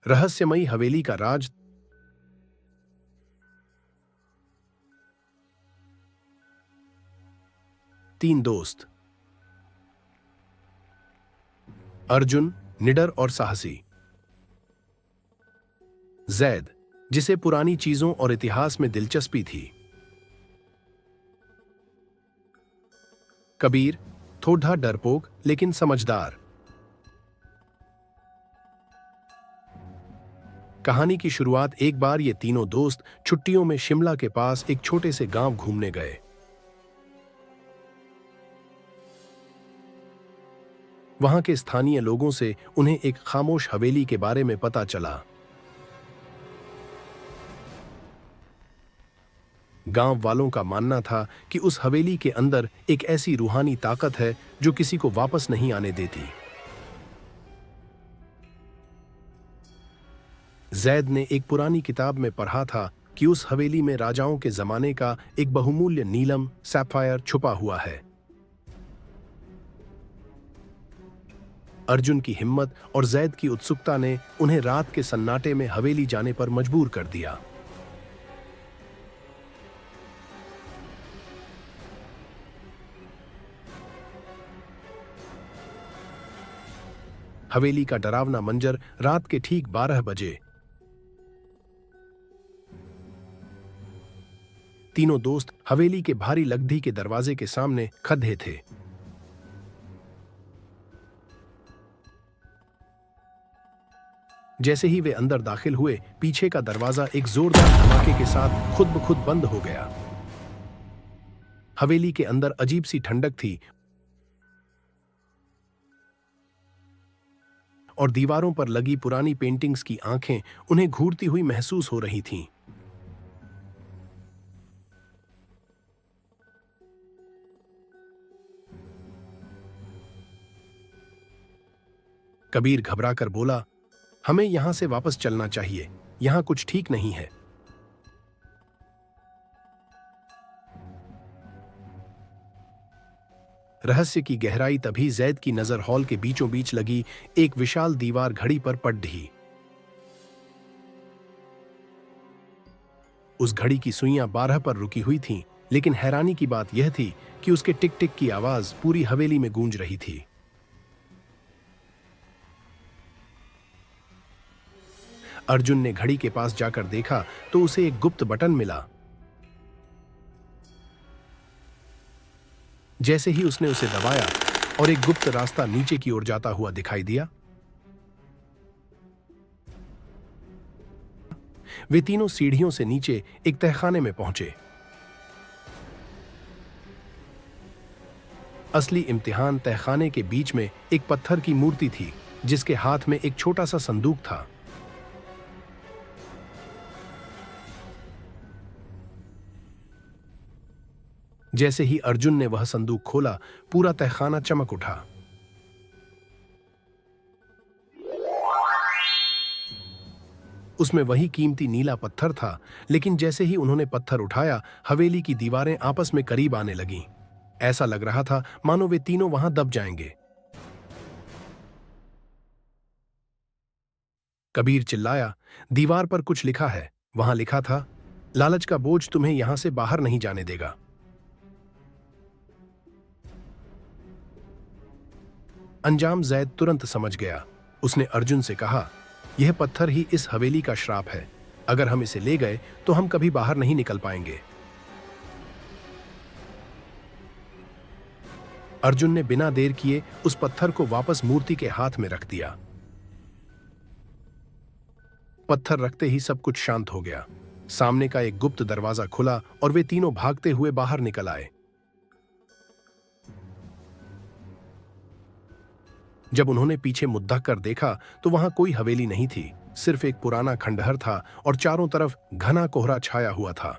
रहस्यमयी हवेली का राज। तीन दोस्त। अर्जुन, निडर और साहसी। जैद, जिसे पुरानी चीजों और इतिहास में दिलचस्पी थी। कबीर, थोड़ा डरपोक लेकिन समझदार। कहानी की शुरुआत एक बार ये तीनों दोस्त छुट्टियों में शिमला के पास एक छोटे से गांव घूमने गए। वहां के स्थानीय लोगों से उन्हें एक खामोश हवेली के बारे में पता चला। गांव वालों का मानना था कि उस हवेली के अंदर एक ऐसी रूहानी ताकत है जो किसी को वापस नहीं आने देती। जैद ने एक पुरानी किताब में पढ़ा था कि उस हवेली में राजाओं के जमाने का एक बहुमूल्य नीलम सैफायर छुपा हुआ है। अर्जुन की हिम्मत और जैद की उत्सुकता ने उन्हें रात के सन्नाटे में हवेली जाने पर मजबूर कर दिया। हवेली का डरावना मंजर रात के ठीक 12 बजे। तीनों दोस्त हवेली के भारी लकड़ी के दरवाजे के सामने खड़े थे। जैसे ही वे अंदर दाखिल हुए, पीछे का दरवाजा एक जोरदार धमाके के साथ खुद ब खुद बंद हो गया। हवेली के अंदर अजीब सी ठंडक थी और दीवारों पर लगी पुरानी पेंटिंग्स की आंखें उन्हें घूरती हुई महसूस हो रही थीं। कबीर घबराकर बोला, हमें यहां से वापस चलना चाहिए, यहां कुछ ठीक नहीं है। रहस्य की गहराई तभी जैद की नजर हॉल के बीचों बीच लगी एक विशाल दीवार घड़ी पर पड़ ढी। उस घड़ी की सुइयां 12 पर रुकी हुई थीं, लेकिन हैरानी की बात यह थी कि उसके टिक टिक की आवाज पूरी हवेली में गूंज रही थी। अर्जुन ने घड़ी के पास जाकर देखा तो उसे एक गुप्त बटन मिला। जैसे ही उसने उसे दबाया और एक गुप्त रास्ता नीचे की ओर जाता हुआ दिखाई दिया। वे तीनों सीढ़ियों से नीचे एक तहखाने में पहुंचे। असली इम्तिहान तहखाने के बीच में एक पत्थर की मूर्ति थी, जिसके हाथ में एक छोटा सा संदूक था। जैसे ही अर्जुन ने वह संदूक खोला, पूरा तहखाना चमक उठा। उसमें वही कीमती नीला पत्थर था, लेकिन जैसे ही उन्होंने पत्थर उठाया, हवेली की दीवारें आपस में करीब आने लगीं। ऐसा लग रहा था मानो वे तीनों वहां दब जाएंगे। कबीर चिल्लाया, दीवार पर कुछ लिखा है। वहां लिखा था, लालच का बोझ तुम्हें यहां से बाहर नहीं जाने देगा। अंजाम जैद तुरंत समझ गया। उसने अर्जुन से कहा, यह पत्थर ही इस हवेली का श्राप है। अगर हम इसे ले गए तो हम कभी बाहर नहीं निकल पाएंगे। अर्जुन ने बिना देर किए उस पत्थर को वापस मूर्ति के हाथ में रख दिया। पत्थर रखते ही सब कुछ शांत हो गया। सामने का एक गुप्त दरवाजा खुला और वे तीनों भागते हुए बाहर निकल आए। जब उन्होंने पीछे मुद्दा कर देखा तो वहां कोई हवेली नहीं थी, सिर्फ एक पुराना खंडहर था और चारों तरफ घना कोहरा छाया हुआ था।